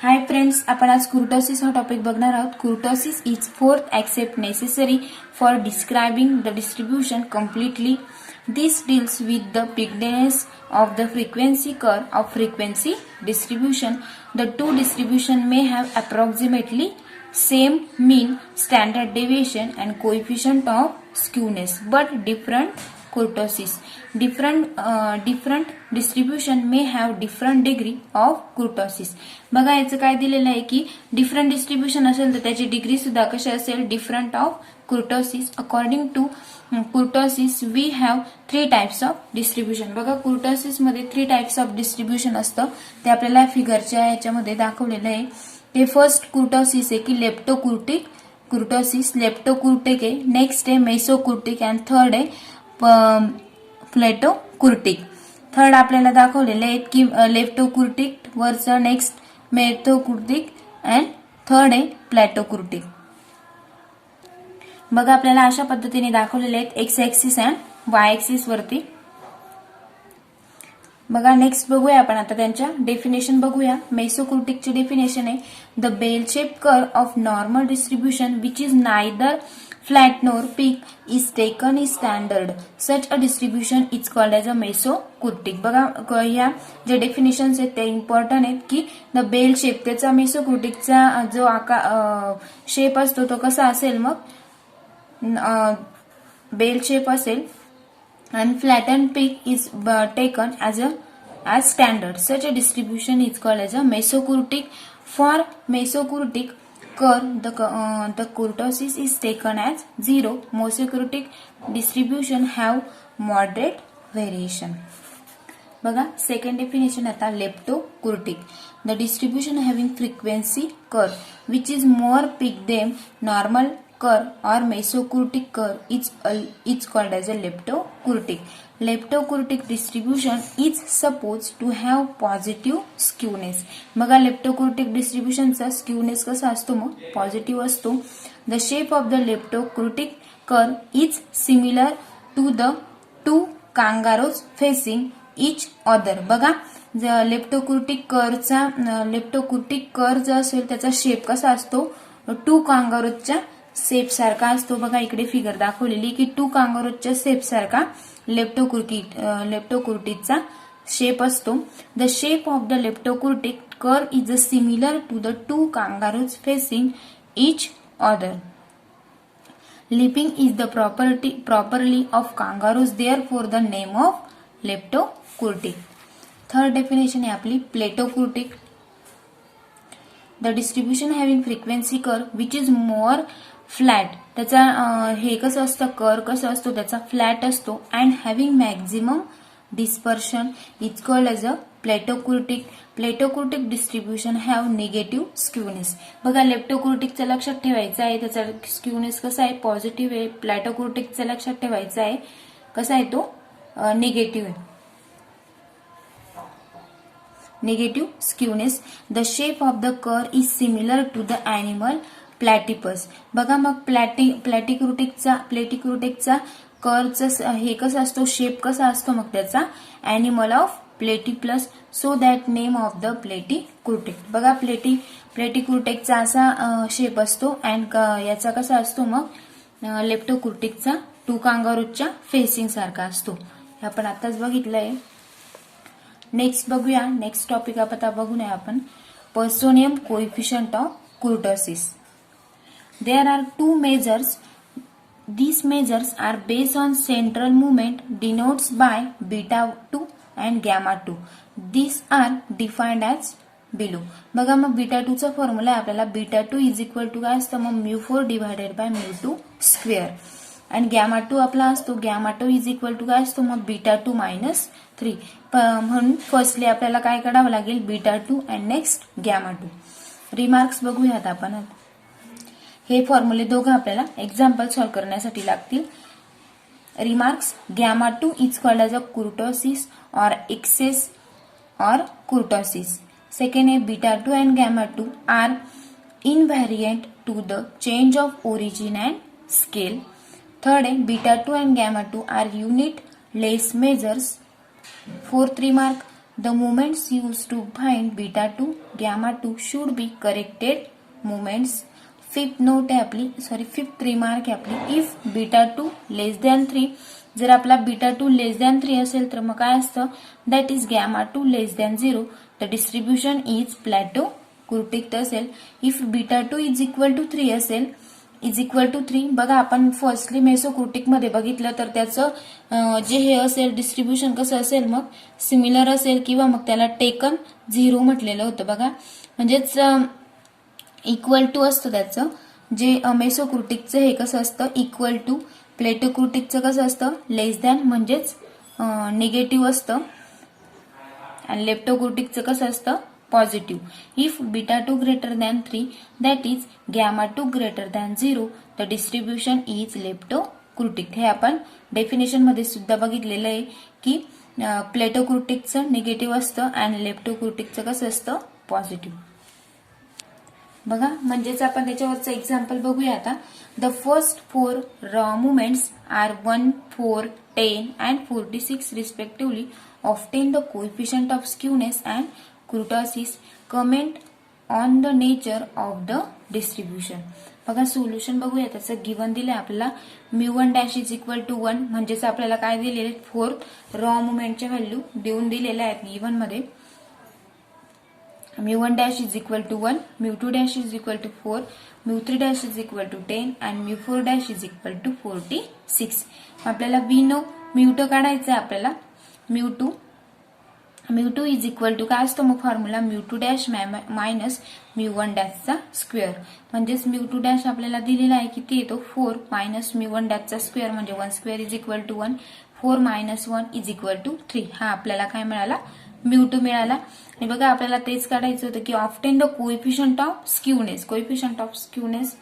Hi friends, आपण आज कुर्टोसिस हा टॉपिक बघणार आहोत. Kurtosis is fourth aspect necessary for describing the distribution completely. This deals with the bigness of the frequency curve of frequency distribution. The two distribution may have approximately same mean, standard deviation and coefficient of skewness, but different kurtosis. Different distribution may have different degree of kurtosis. बघा याचं काय दिलेलं आहे की different distribution असेल तर त्याची degree सुद्धा कशी असेल, different of kurtosis. According to kurtosis we have 3 types of distribution. बघा कुर्टोसिस मध्ये 3 टाइप्स ऑफ डिस्ट्रीब्युशन असतं, ते आपल्याला फिगरच्या याच्यामध्ये दाखवलेलं आहे. ते फर्स्ट कुर्टोसिस आहे की लेप्टोकुर्टिक कुर्टोसिस, लेप्टोकुर्टिक आहे. नेक्स्ट आहे मेसोकुर्टिक अँड थर्ड आहे प्लेटोकुर्टिक. थर्ड आपल्याला दाखवलेले आहेत की लेप्टोकुर्टिक वरचं, नेक्स्ट मेथोकुर्टिक अँड थर्ड आहे प्लॅटोकुर्टिक. बघा आपल्याला अशा पद्धतीने दाखवलेले आहेत X axis and Y axis वरती. बघा नेक्स्ट बघूया आपण आता त्यांच्या डेफिनेशन बघूया. मेसोकुर्टिकची डेफिनेशन आहे the bell shape curve of normal distribution which is neither flat nor peak is taken is standard. Such a distribution is called as a mesokurtic. बघा या जे डेफिनेशन्स आहेत ते इम्पॉर्टंट आहेत की द बेल शेप, त्याचा मेसोकुर्टिकचा जो आकार शेप असतो तो कसा असेल, मग बेल शेप असेल and flattened peak is taken as standard. Such a distribution is called as a mesokurtic. For mesokurtic curve the kurtosis is taken as 0. Mesokurtic distribution have moderate variation. बघा second definition आता leptokurtic the distribution having frequency curve which is more peak than normal curve or mesokurtic curve is called as a leptokurtic. Leptokurtic distribution is supposed to have positive skewness. बघा लेप्टोकुर्टिक डिस्ट्रीब्युशनचा skewness कसा असतो, मग positive असतो. The shape of the leptokurtic curve is similar to the two kangaroos facing each other. बघा लेप्टोकुर्टिक curve जो असेल त्याचा shape कसा असतो, 2 कांगारूच्या शेप सारखा असतो. बघा इकडे फिगर दाखवलेली की 2 कांगारूच्या शेप सारखा लेप्टोकुर्टिकचा शेप असतो. The shape of the leptokurtic curve is similar to the 2 kangaroos facing each other. Leaping is the property of kangaroos, therefore the name of leptokurtic. Third definition आहे आपली platykurtic the distribution having frequency curve which is more flat. त्याचा हे कसं असतं, curve कसं असतो त्याचा flat असतो. And having maximum dispersion is called as a platykurtic. Platykurtic distribution have negative skewness. बघा लेप्टोकुर्टिकचं लक्षात ठेवायचं आहे, त्याचा स्क्यूनेस कसा आहे, पॉझिटिव्ह आहे. प्लेटोकुर्टिकचं लक्षात ठेवायचं आहे कसा आहे, तो निगेटिव्ह आहे. Negative skewness. The shape of the curve is similar to the animal platypus. बघा मग प्लेटिकुर्टिकचा कर्वचा हे कसा असतो, शेप कसा असतो, मग त्याचा animal of platypus, so that name of the platykurtic. बघा प्लेटिकुर्टिकचा असा शेप असतो अँड याचा कसा असतो, मग लेप्टोकुर्टिकचा 2 कांगारूच्या फेसिंग सारखा असतो. हे आपण आताच बघितलंय. नेक्स्ट बघूया, नेक्स्ट टॉपिक आता बघूया आपण Pearsonian coefficient of kurtosis. There are 2 measures. These measures are based on central movement denotes by beta 2 and gamma 2. These are defined as below. बघा मग बीटा 2 चा फॉर्म्युला आहे आपल्याला बीटा 2 इज इक्वल टू काय असतं, मग μ4 डिवायडेड बाय μ2 स्क्वेअर. आणि gamma 2 आपला असतो, गॅमा 2 इज इक्वल टू काय असतो, मग बीटा 2 मायनस 3. म्हणून फर्स्टली आपल्याला काय काढावं लागेल, beta 2 and next gamma 2. Remarks बघूयात आपण. हे फॉर्म्युले दोघं आपल्याला एक्झाम्पल सॉल्व्ह करण्यासाठी लागतील. Remarks gamma 2 is called as a kurtosis or excess or kurtosis. Second आहे beta 2 and gamma 2 are invariant to the change of origin and scale. Third आहे beta 2 and gamma 2 are unit less measures. Fourth remark, the moments use to find beta 2 gamma 2 should be corrected moments. Fifth note आहे आपली, fifth remark आहे आपली, if beta 2 less than 3, जर आपला beta 2 less than 3 असेल तर मग काय असतं, that is gamma 2 less than 0, the distribution is platykurtic असेल. If beta 2 is equal to 3 असेल, इज इक्वल टू 3, बघा आपण फर्स्टली मेसोक्रुटिक मध्ये बघितलं तर त्याचं जे हे असेल डिस्ट्रीब्युशन कसं असेल, मग सिमिलर असेल किंवा मग त्याला टेकन 0 म्हटलेलं होतं बघा, म्हणजेच इक्वल टू असतं त्याचं. जे मेसोक्रुटिकचं हे कसं असतं इक्वल टू, प्लेटोक्रुटिकचं कसं असतं लेस दॅन म्हणजेच निगेटिव्ह असतं, आणि लेप्टोक्रुटिकचं कसं असतं positive. If beta 2 greater than 3 that is gamma 2 greater than 0, the distribution is leptokurtic. हे आपण डेफिनेशन मध्ये सुद्धा बघितलेलं आहे की प्लेटोक्रुटिकचं निगेटिव्ह असतं आणि लेप्टोक्रुटिकचं कसं असतं पॉझिटिव्ह. बघा म्हणजेच आपण त्याच्यावरचं एक्झाम्पल बघूया आता. The first 4 raw moments are 1, 4, 10 and 46 respectively. Often the coefficient of skewness and kurtosis. Comment on the nature of the distribution. बघा सोल्युशन बघूया. त्याचं गिवन दिले आपल्याला μ1 डॅश इज इक्वल टू 1, म्हणजेच आपल्याला काय दिलेले 4 रॉ मुवमेंटच्या व्हॅल्यू देऊन दिलेल्या आहेत गिवन मध्ये. μ1 dash is equal to 1, μ2 dash is equal to 4, μ3 dash is equal to 10 and μ4 dash is equal to 46. आपल्याला v नो μ2 काढायचं आहे आपल्याला. μ2 इज इक्वल टू काय असतो मग फॉर्म्युला μ2 डॅश मायनस μ1 डॅशचा स्क्वेअर, म्हणजेच μ2 डॅश आपल्याला दिलेला आहे किती येतो 4 मायनस μ1 डॅशचा स्क्वेअर म्हणजे 1 square is equal to 1, 4 minus 1 is equal to 3. हा आपल्याला काय मिळाला μ2 मिळाला. आणि बघा आपल्याला तेच काढायचं होतं की often the coefficient of skewness.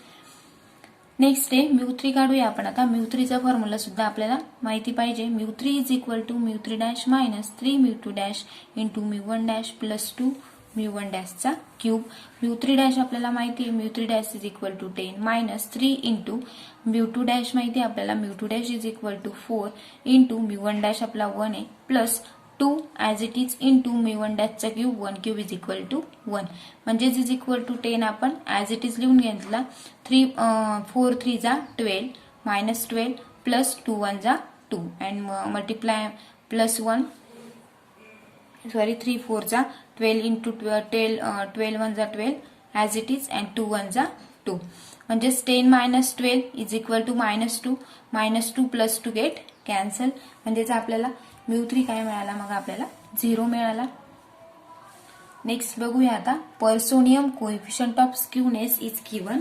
Next आहे μ3 काढूया आपण आता. μ3 चा फॉर्म्युला सुद्धा आपल्याला माहिती पाहिजे. μ3 is equal to μ3 dash minus 3 μ2 dash into μ1 dash plus 2 μ1 डॅशचा क्यूब. μ3 डॅश आपल्याला माहिती आहे μ3 dash is equal to 10 minus 3 into μ2 dash माहिती आहे आपल्याला μ2 dash is equal to 4 into μ1 dash आपला 1 आहे plus 2 as it is into μ1 डॅशचा cube 1 cube is equal to 1, म्हणजेच इज इक्वल टू 10 आपण ॲज इट इज लिहून घेतला. 4 3 जा 12 मायनस 12 प्लस 2 1 जा 2 अँड मल्टिप्लाय प्लस 1 3 4 जा 12 इंटू 12 1 जा 12 ॲज इट इज अँड 2 1 जा 2, म्हणजेच 10 minus 12 is equal to minus 2 plus 2 get cancel, म्हणजेच आपल्याला μ3 काय मिळाला मग आपल्याला 0 मिळाला. नेक्स्ट बघूया आता. Pearsonian coefficient of skewness is given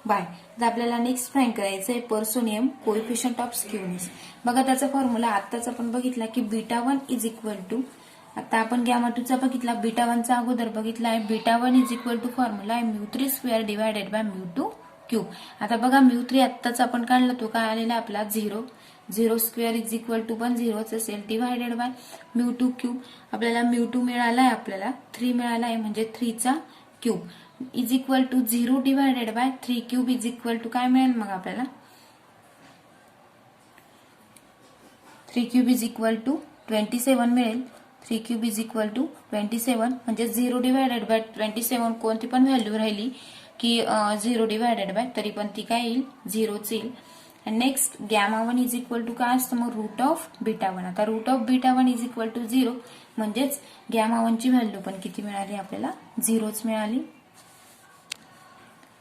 by. तर आपल्याला नेक्स्ट फाइंड करायचं आहे पर्सोनियम कोएफिशियंट ऑफ स्क्यूनेस. बघा त्याचा फॉर्म्युला आत्ताच आपण बघितला की बीटा 1 इज इक्वल टू, आता आपण गॅमा 2 चा बघितला, बीटा 1 चा अगोदर बघितला आहे. Beta 1 is equal to formula आहे μ3 स्क्वेअर डिवायडेड बाय μ2 क्यूब. आता बघा μ3 आत्ताच आपण काढला, तो काय आलेला आपला 0 स्क्वेअर इज इक्वल टू पण 0च असेल डिवायडेड बाय μ2 क्यूब. आपल्याला μ2 मिळाला आहे, आपल्याला 3 मिळाला आहे म्हणजे 3 चा cube is equal to 0 divided by 3 cube is equal to काय मिळेल मग आपल्याला 3 क्यूब इज इक्वल टू 27 मिळेल. 3 क्यूब इज इक्वल टू 27 म्हणजे 0 डिवायडेड बाय 27 कोणती पण व्हॅल्यू राहिली की 0 डिवायडेड बाय तरी पण ती काय येईल 0च येईल. Next gamma 1 is equal to काय असतं मग रूट ऑफ बीटा 1. आता root of beta 1 is equal to 0 म्हणजेच गॅमा 1 ची व्हॅल्यू पण किती मिळाली आपल्याला 0च मिळाली.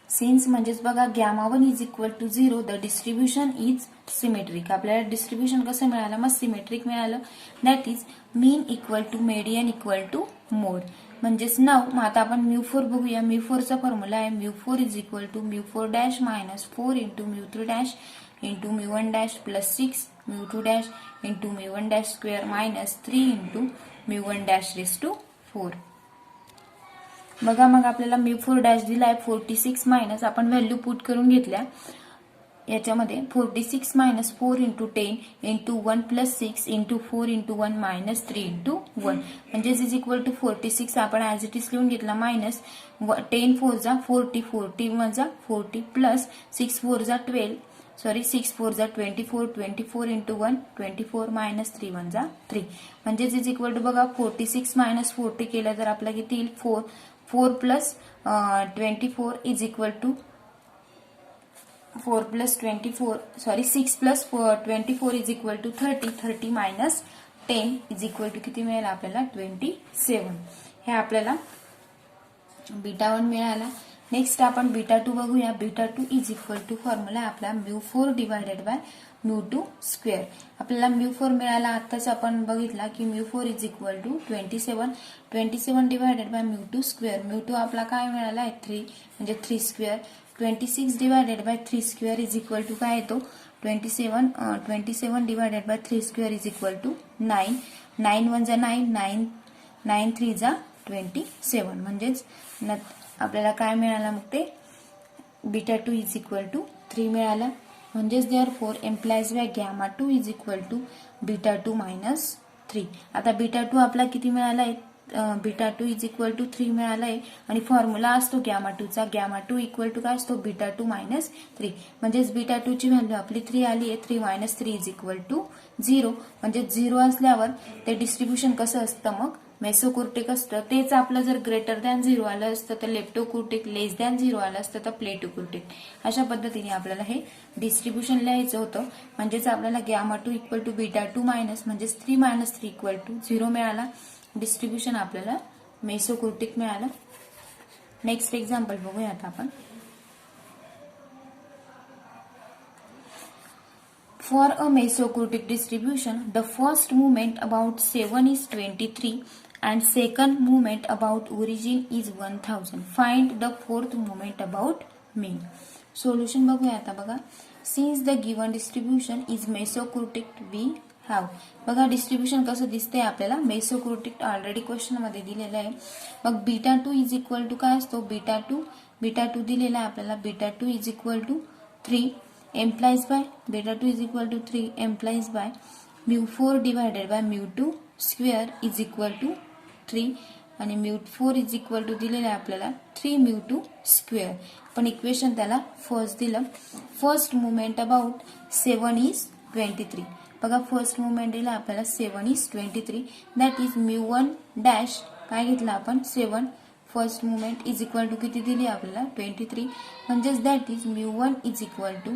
सिन्स म्हणजेच बघा gamma 1 is equal to 0 the distribution is symmetric. आपल्याला डिस्ट्रीब्युशन कसं मिळालं मग सिमेट्रिक मिळालं. That is mean equal to median equal to mode. म्हणजेच नाव मग आता आपण μ4 बघूया. μ4 चा फॉर्म्युला आहे μ4 is equal to μ4 dash minus 4 into μ3 dash into μ1 dash plus 6 μ2 dash into μ1 dash square minus 3 into μ1 dash raise to 4. बघा मग आपल्याला μ4 डॅश दिलाय 46 मायनस आपण व्हॅल्यू पुट करून घेतल्या याच्यामध्ये 46 minus 4 into 10 into 1 plus 6 into 4 into 1 minus 3 into 1 म्हणजेच is equal to 46 आपण ॲज इट इज लिहून घेतला मायनस 10 4 जा 40 40 1 जा 40 प्लस 6 4 जा 12 सॉरी 6 4 जा 24, 24 इंटू 1 24 मायनस 3 1 जा 3 म्हणजेच इज इक्वल टू बघा 46 मायनस 40 केलं तर आपल्याला किती येईल 4 4 plus 24 is equal to 4 plus 24 sorry 6 plus 24 is equal to 30 30 minus 10 is equal to किती मिळेल आपल्याला 27 हे आपल्याला बीटा 1 मिळाला. नेक्स्ट आपण बीटा 2 बघूया. Beta 2 is equal to formula आपला μ4 डिवायडेड बाय μ2 स्क्वेअर. आपल्याला μ4 मिळाला आताच आपण बघितला की μ4 is equal to 27 divided by μ2 square. μ2 आपला काय मिळाला आहे 3 म्हणजे 3 square. 26 divided by 3 square is equal to काय येतो 27 divided by 3 square is equal to 9 9 1 जा 9 9 3 जा 27 म्हणजेच आपल्याला काय मिळाला मग ते बीटा 2 इज इक्वल टू 3 मिळाला. म्हणजेच therefore implies by gamma 2 is equal to beta 2 minus 3. आता बीटा 2 आपला किती मिळाला आहे बीटा 2 इज इक्वल टू 3 मिळाला आहे आणि फॉर्म्युला असतो गॅमा 2 चा. गॅमा 2 इक्वल टू काय असतो बीटा 2 मायनस 3. म्हणजेच बीटा 2 ची व्हॅल्यू आपली 3 आली आहे. 3 मायनस 3 इज इक्वल टू 0. म्हणजे 0 असल्यावर ते डिस्ट्रीब्युशन कसं असतं मग मेसोकोर्टिक असतं. तेच आपलं जर ग्रेटर दॅन 0 आलं असतं तर लेप्टोकोर्टिक, लेस दॅन 0 आलं असतं तर प्लेटोकोर्टिक. अशा पद्धतीने आपल्याला हे डिस्ट्रीब्युशन लिहायचं होतं. म्हणजेच आपल्याला gamma 2 equal to beta 2 minus म्हणजेच 3 मायनस 3 इक्वल टू 0 मिळाला. डिस्ट्रीब्युशन आपल्याला मेसोकोर्टिक मिळालं. नेक्स्ट एक्झाम्पल बघूया आता आपण. For a mesocortic distribution, the first movement about 7 is 23 and second movement about origin is 1000. Find the fourth movement about mean. Solution बघूया आता बघा. Since the given distribution is mesocortic, we have बघा distribution कसं दिसतंय आपल्याला मेसोकोर्टिक already question मध्ये दिलेलं आहे. मग बीटा 2 इज इक्वल टू काय असतो बीटा 2 दिलेला आहे आपल्याला. Beta 2 is equal to 3 implies by beta 2 is equal to 3 implies by μ4 divided by μ2 square is equal to 3 आणि μ4 इज इक्वल टू दिलेलं आहे आपल्याला 3 μ2 स्क्वेअर. पण इक्वेशन त्याला फर्स्ट दिलं. First moment about 7 is 23. बघा फर्स्ट मुवमेंट दिला आपल्याला 7 इज 23 दॅट इज μ1 डॅश काय घेतलं आपण 7 first movement is equal to किती दिली आपल्याला 23. म्हणजेच that is μ1 is equal to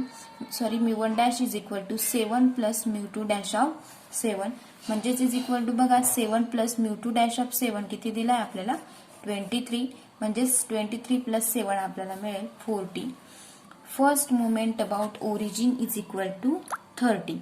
μ1 dash is equal to 7 plus μ2 dash of 7. म्हणजेच इज इक्वल टू बघा 7 प्लस μ2 डॅश ऑफ 7 किती दिलाय आपल्याला 23. म्हणजेच 23 प्लस 7 आपल्याला मिळेल 40. First moment about origin is equal to 30.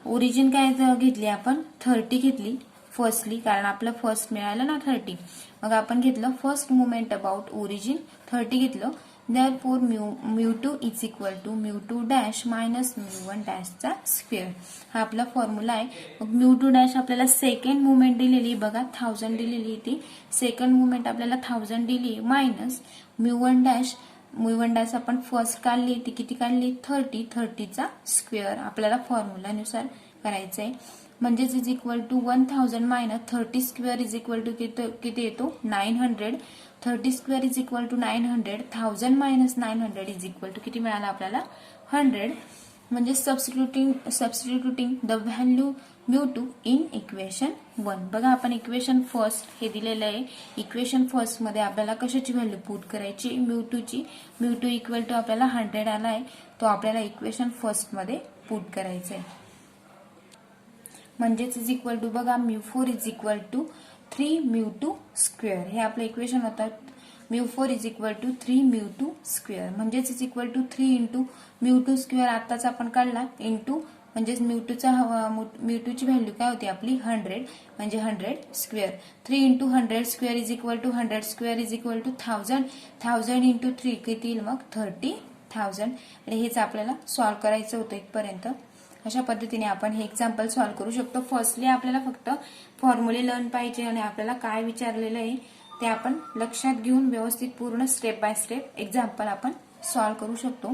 Origin काय घेतली आपण 30 घेतली फर्स्टली कारण आपलं फर्स्ट मिळालं ना 30. मग आपण घेतलं फर्स्ट मुवमेंट अबाउट ओरिजिन 30 घेतलं. Therefore μ2 is equal to μ2 dash minus μ1 डॅशचा स्क्वेअर. हा आपला फॉर्म्युला आहे. मग μ2 डॅश आपल्याला सेकंड मुवमेंट दिलेली बघा 1000 दिलेली ती सेकंड मुवमेंट आपल्याला 1000 दिली मायनस μ1 डॅश आपण फर्स्ट काढली ती किती काढली 30चा स्क्वेअर आपल्याला फॉर्म्युलानुसार करायचं आहे. म्हणजेच is equal to 1000 minus 30 square is equal to किती येतो 900. 30 square is equal to 900. 1000 minus 900 is equal to किती मिळाला आपल्याला 100. म्हणजे substituting the value μ2 in equation 1. बघा आपण इक्वेशन फर्स्ट हे दिलेलं आहे. इक्वेशन फर्स्ट मध्ये आपल्याला कशाची व्हॅल्यू पुट करायची μ2ची. μ2 इक्वल टू आपल्याला 100 आला आहे तो आपल्याला इक्वेशन फर्स्ट मध्ये पुट करायचा आहे. म्हणजेच इज इक्वल टू बघा μ4 इज इक्वल टू 3 μ2 स्क्वेअर हे आपलं इक्वेशन होतं. μ4 इज इक्वल टू 3 μ2 स्क्वेअर म्हणजेच is equal to 3 into μ2 square आताच आपण काढला इंटू म्हणजेच μ2ची व्हॅल्यू काय होती आपली 100 म्हणजे 100 square. 3 into 100 square is equal to 100 square is equal to 1000 into 3 किती येईल मग 30,000. आणि हेच आपल्याला सॉल्व्ह करायचं होतं इथपर्यंत. अशा पद्धतीने आपण हे एक्झाम्पल सॉल्व्ह करू शकतो. फर्स्टली आपल्याला फक्त फॉर्म्युले लर्न पाहिजे आणि आपल्याला काय विचारलेलं आहे ते आपण लक्षात घेऊन व्यवस्थित पूर्ण स्टेप बाय स्टेप एक्झाम्पल आपण सॉल्व्ह करू शकतो.